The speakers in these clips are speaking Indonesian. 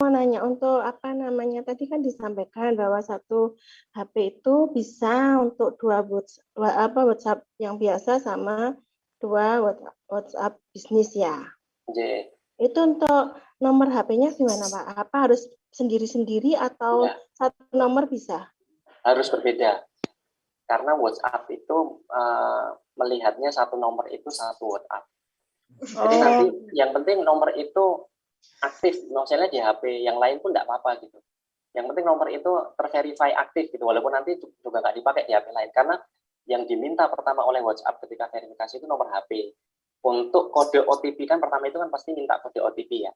mau nanya untuk apa namanya, tadi kan disampaikan bahwa satu HP itu bisa untuk WhatsApp yang biasa sama dua WhatsApp bisnis ya. Oke. Itu untuk nomor HP-nya gimana Pak? Apa harus sendiri-sendiri atau satu nomor bisa? Harus berbeda. Karena WhatsApp itu melihatnya satu nomor itu satu WhatsApp. Jadi nanti yang penting nomor itu aktif, misalnya di HP yang lain pun tidak apa-apa gitu. Yang penting nomor itu terverify aktif gitu, walaupun nanti juga nggak dipakai di HP lain. Karena yang diminta pertama oleh WhatsApp ketika verifikasi itu nomor HP. Untuk kode OTP kan pertama itu kan pasti minta kode OTP ya.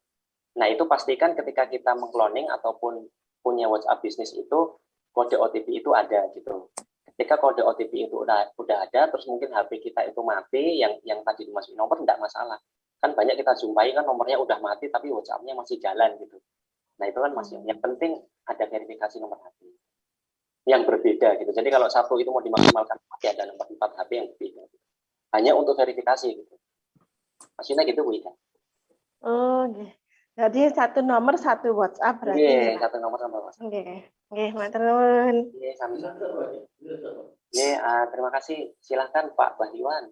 Nah itu pastikan ketika kita mengcloning ataupun punya WhatsApp bisnis itu kode OTP itu ada gitu. Ketika kode OTP itu udah ada, terus mungkin HP kita itu mati, yang tadi dimasukin nomor tidak masalah. Kan banyak kita jumpai kan nomornya udah mati tapi WhatsApp-nya masih jalan gitu. Nah itu kan masih yang penting ada verifikasi nomor HP yang berbeda gitu. Jadi kalau satu itu mau dimaksimalkan pasti ada nomor 4 HP yang berbeda. Gitu. Hanya untuk verifikasi gitu. Maksudnya gitu Bu Ida. Oh, okay. Jadi satu nomor satu WhatsApp berarti. Iya, satu nomor sama WhatsApp. Oke, matur nuwun. Iya, sama-sama. Terima kasih. Silahkan Pak Bahliwan.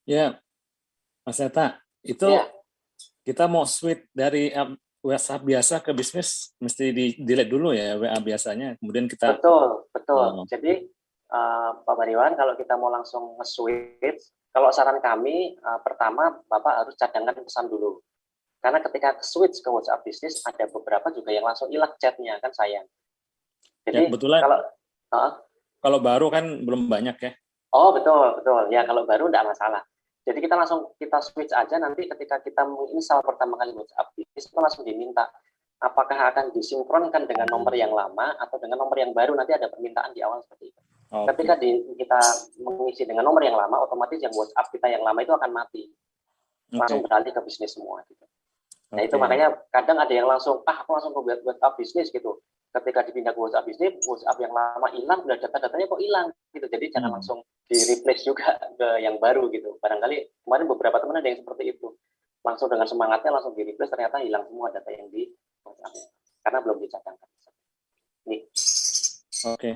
Ya, Mas Eta, itu kita mau switch dari WhatsApp biasa ke bisnis mesti di-delete dulu ya WA biasanya, kemudian kita. Betul. Jadi Pak Bahliwan, kalau kita mau langsung nge-switch, kalau saran kami pertama Bapak harus cadangkan pesan dulu. Karena ketika switch ke WhatsApp bisnis ada beberapa juga yang langsung hilang chatnya, kan sayang. Jadi ya, kebetulan kalau baru kan belum banyak ya. Oh betul. Ya kalau baru tidak masalah. Jadi kita switch aja, nanti ketika kita menginstal pertama kali WhatsApp bisnis itu langsung diminta apakah akan disinkronkan dengan nomor yang lama atau dengan nomor yang baru, nanti ada permintaan di awal seperti itu. Okay. Ketika kita mengisi dengan nomor yang lama, otomatis yang WhatsApp kita yang lama itu akan mati. Langsung beralih ke bisnis semua gitu. Nah itu makanya kadang ada yang langsung, aku langsung ke WhatsApp bisnis gitu. Ketika dipindah ke WhatsApp bisnis, WhatsApp yang lama hilang, udah data-datanya kok hilang gitu. Jadi jangan langsung di-replace juga ke yang baru gitu. Barangkali kemarin beberapa teman ada yang seperti itu. Langsung dengan semangatnya langsung di-replace, ternyata hilang semua data yang di WhatsApp. Karena belum dicadangkan. Nih. Oke.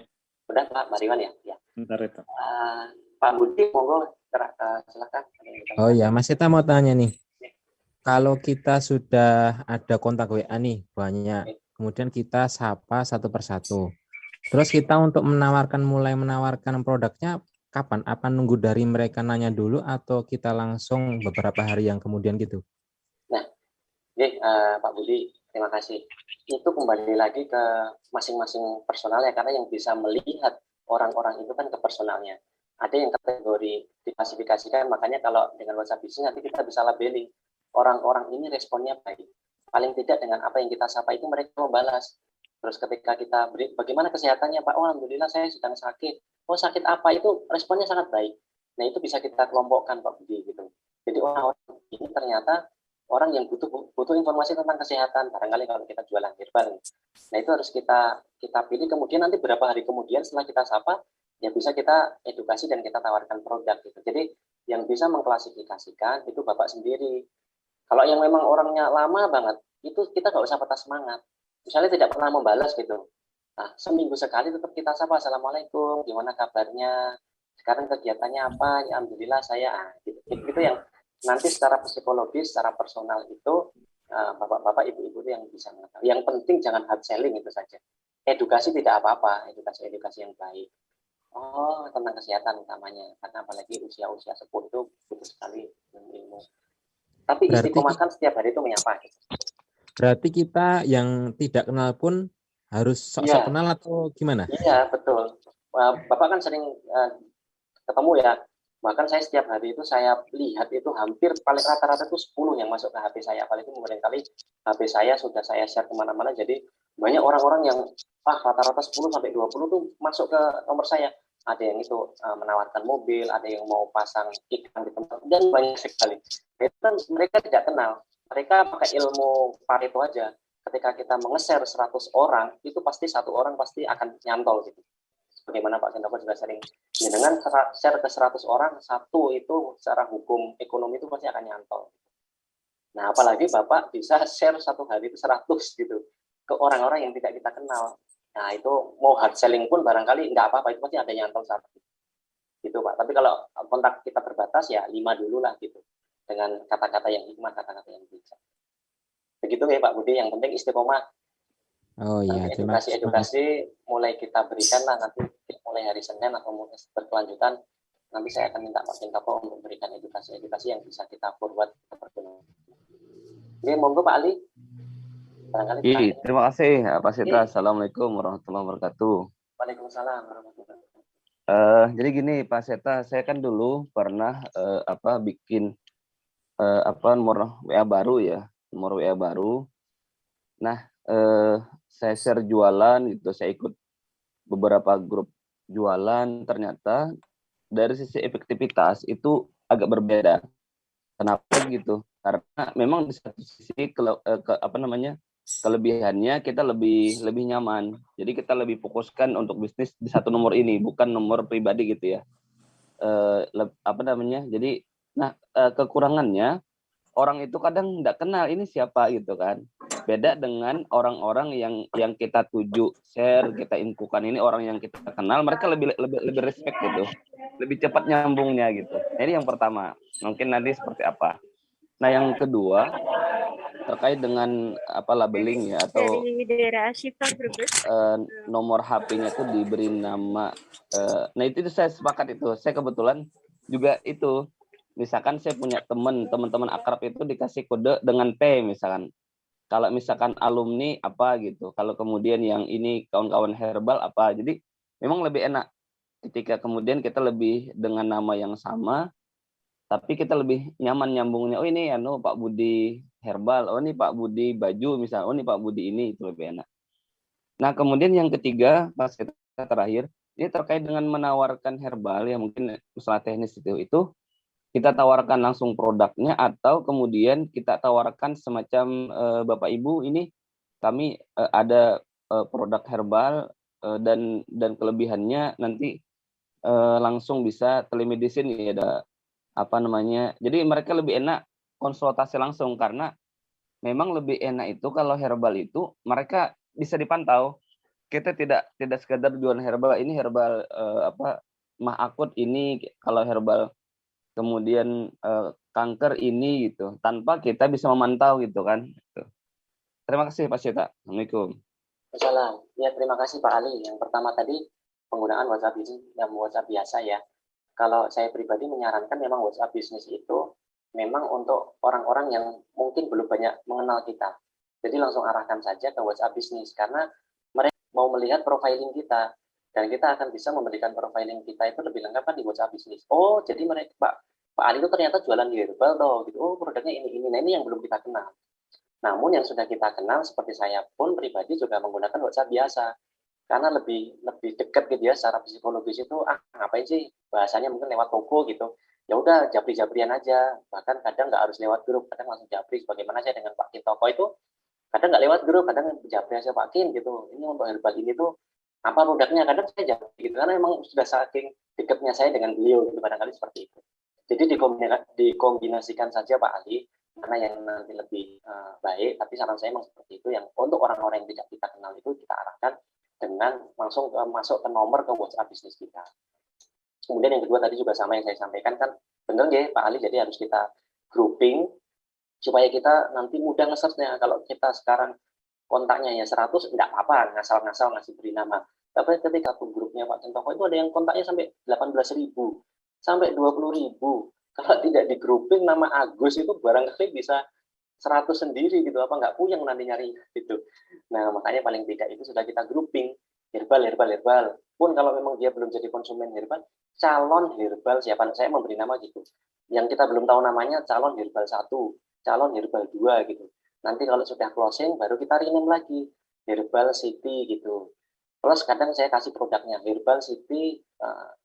Udah Pak Mariwan ya? Ya. Bentar itu. Pak Budi, monggo silakan. Oh ya, Mas Eta mau tanya nih. Kalau kita sudah ada kontak WA nih banyak, kemudian kita sapa satu persatu. Terus kita untuk mulai menawarkan produknya kapan? Apa nunggu dari mereka nanya dulu atau kita langsung beberapa hari yang kemudian gitu? Nah, Pak Budi, terima kasih. Itu kembali lagi ke masing-masing personal ya, karena yang bisa melihat orang-orang itu kan ke personalnya. Ada yang kategori diklasifikasikan, makanya kalau dengan WhatsApp bisnis nanti kita bisa labeling. Orang-orang ini responnya baik. Paling tidak dengan apa yang kita sapa itu mereka membalas. Terus ketika kita beri, bagaimana kesehatannya Pak? Oh, alhamdulillah saya sedang sakit. Oh, sakit apa? Itu responnya sangat baik. Nah, itu bisa kita kelompokkan Pak Budi gitu. Jadi orang-orang ini ternyata orang yang butuh informasi tentang kesehatan. Barangkali kalau kita jualan herbal. Nah, itu harus kita pilih. Kemudian nanti beberapa hari kemudian setelah kita sapa, ya bisa kita edukasi dan kita tawarkan produk gitu. Jadi yang bisa mengklasifikasikan itu Bapak sendiri. Kalau yang memang orangnya lama banget, itu kita nggak usah patah semangat. Misalnya tidak pernah membalas gitu. Nah, seminggu sekali tetap kita sapa, Assalamualaikum, gimana kabarnya? Sekarang kegiatannya apa? Ya, alhamdulillah saya. Gitu yang nanti secara psikologis, secara personal itu bapak-bapak, ibu-ibu itu yang bisa mengetahui. Yang penting jangan hard selling itu saja. Edukasi tidak apa-apa, edukasi yang baik. Oh, tentang kesehatan utamanya. Karena apalagi usia-usia sepuh itu butuh sekali ilmu. Tapi istiqomah kan setiap hari itu menyapa. Gitu. Berarti kita yang tidak kenal pun harus sok-sok kenal atau gimana? Iya, betul. Bapak kan sering ketemu ya. Bahkan saya setiap hari itu saya lihat itu hampir paling rata-rata itu 10 yang masuk ke HP saya. Apalagi kemudian kali HP saya sudah saya share kemana-mana. Jadi banyak orang-orang yang rata-rata 10 sampai 20 tuh masuk ke nomor saya. Ada yang itu menawarkan mobil, ada yang mau pasang iklan di tempat, dan banyak sekali. Itu kan mereka tidak kenal. Mereka pakai ilmu Pareto aja. Ketika kita menge-share 100 orang, itu pasti satu orang pasti akan nyantol gitu. Bagaimana Pak Sendoko juga sering dengan share ke 100 orang, satu itu secara hukum ekonomi itu pasti akan nyantol. Nah, apalagi Bapak bisa share satu hari itu 100 gitu. ke orang-orang yang tidak kita kenal. Nah itu mau hard selling pun barangkali nggak apa-apa, itu pasti ada nyantol satu gitu Pak. Tapi kalau kontak kita terbatas ya 5 dulu lah gitu, dengan kata-kata yang hikmah, kata-kata yang bijak. Begitu ya Pak Budi, yang penting istiqomah. Oh iya, Nanti terima kasih Mas. edukasi mulai kita berikan lah, nanti mulai hari Senin atau mulai berkelanjutan, nanti saya akan minta Pak Kintapo untuk memberikan edukasi yang bisa kita forward ke perguruan. Oke, monggo Pak Ali. Barangkali terima kasih Pak Sitra. Assalamualaikum warahmatullahi wabarakatuh. Waalaikumsalam warahmatullahi wabarakatuh. Jadi gini Pak Seta, saya kan dulu pernah bikin nomor WA baru ya, nomor WA baru. Nah, saya share jualan itu, saya ikut beberapa grup jualan, ternyata dari sisi efektivitas itu agak berbeda. Kenapa gitu? Karena memang di satu sisi kelebihannya kita lebih nyaman. Jadi kita lebih fokuskan untuk bisnis di satu nomor ini, bukan nomor pribadi gitu ya. Jadi kekurangannya orang itu kadang tidak kenal ini siapa gitu kan. Beda dengan orang-orang yang kita tuju, share, kita infokan ini orang yang kita kenal, mereka lebih respect gitu. Lebih cepat nyambungnya gitu. Ini yang pertama. Mungkin nanti seperti apa. Nah, yang kedua terkait dengan labeling ya, atau nomor HP-nya itu diberi nama. Nah itu saya sepakat itu. Saya kebetulan juga itu. Misalkan saya punya teman-teman akrab itu dikasih kode dengan P misalkan. Kalau misalkan alumni apa gitu. Kalau kemudian yang ini kawan-kawan herbal apa. Jadi memang lebih enak ketika kemudian kita lebih dengan nama yang sama, tapi kita lebih nyaman nyambungnya. Oh ini Pak Budi herbal, oh ini Pak Budi baju misalnya, oh ini Pak Budi ini, itu lebih enak. Nah kemudian yang ketiga, pas kita terakhir, ini terkait dengan menawarkan herbal ya, mungkin masalah teknis itu kita tawarkan langsung produknya, atau kemudian kita tawarkan semacam Bapak Ibu ini kami ada produk herbal dan kelebihannya nanti langsung bisa telemedicine ya, ada jadi mereka lebih enak konsultasi langsung, karena memang lebih enak itu kalau herbal itu mereka bisa dipantau. Kita tidak sekedar jual herbal, ini herbal mah akut ini, kalau herbal kemudian kanker ini gitu, tanpa kita bisa memantau gitu kan. Terima kasih Pak Syeta. Assalamualaikum. Assalamualaikum. Ya, terima kasih Pak Ali. Yang pertama tadi penggunaan WhatsApp ini dan WhatsApp biasa ya. Kalau saya pribadi menyarankan memang WhatsApp bisnis itu memang untuk orang-orang yang mungkin belum banyak mengenal kita. Jadi langsung arahkan saja ke WhatsApp bisnis, karena mereka mau melihat profiling kita, dan kita akan bisa memberikan profiling kita itu lebih lengkap kan di WhatsApp bisnis. Oh, jadi mereka Pak Ali itu ternyata jualan di herbal toh gitu. Oh, produknya ini. Nah, ini yang belum kita kenal. Namun yang sudah kita kenal, seperti saya pun pribadi juga menggunakan WhatsApp biasa. Karena lebih dekat gitu ya, secara psikologis itu ngapain sih bahasanya, mungkin lewat toko gitu, ya udah japri-japrian aja, bahkan kadang nggak harus lewat grup, kadang langsung japri. Bagaimana saya dengan Pak Kim Toko itu kadang nggak lewat grup, kadang japri aja Pak Kim gitu, ini untuk herbal ini tuh apa produknya, kadang saya japri gitu, karena memang sudah saking dekatnya saya dengan beliau gitu, barangkali seperti itu. Jadi dikombinasikan saja Pak Ali, mana yang nanti lebih baik, tapi saran saya memang seperti itu. Yang untuk orang-orang yang tidak kita kenal itu kita arahkan dengan langsung masuk ke nomor ke WhatsApp bisnis kita. Kemudian yang kedua tadi juga sama yang saya sampaikan kan, benar ya Pak Ali, jadi harus kita grouping supaya kita nanti mudah nge-search-nya. Kalau kita sekarang kontaknya ya 100, enggak apa-apa, ngasal-ngasal ngasih beri nama. Tapi ketika grupnya Pak Tentoko itu ada yang kontaknya sampai 18.000, sampai 20.000. Kalau tidak di grouping nama Agus itu barangkali bisa 100 sendiri gitu, apa nggak puyeng nanti nyari gitu. Nah makanya paling tidak itu sudah kita grouping herbal. Pun kalau memang dia belum jadi konsumen herbal, calon herbal siapa, saya memberi nama gitu. Yang kita belum tahu namanya calon herbal 1, calon herbal 2 gitu. Nanti kalau sudah closing baru kita rename lagi herbal city gitu. Plus kadang saya kasih produknya herbal city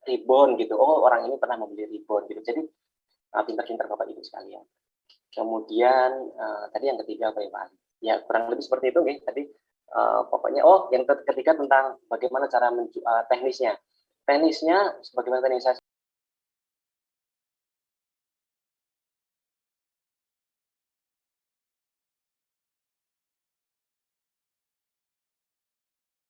ribbon gitu. Oh orang ini pernah membeli ribbon gitu. Jadi pintar-pintar Bapak Ibu sekalian. Kemudian tadi yang ketiga apa ya Pak? Ya kurang lebih seperti itu nih. Tadi pokoknya yang ketiga tentang bagaimana cara teknisnya. Teknisnya sebagaimana tadi saya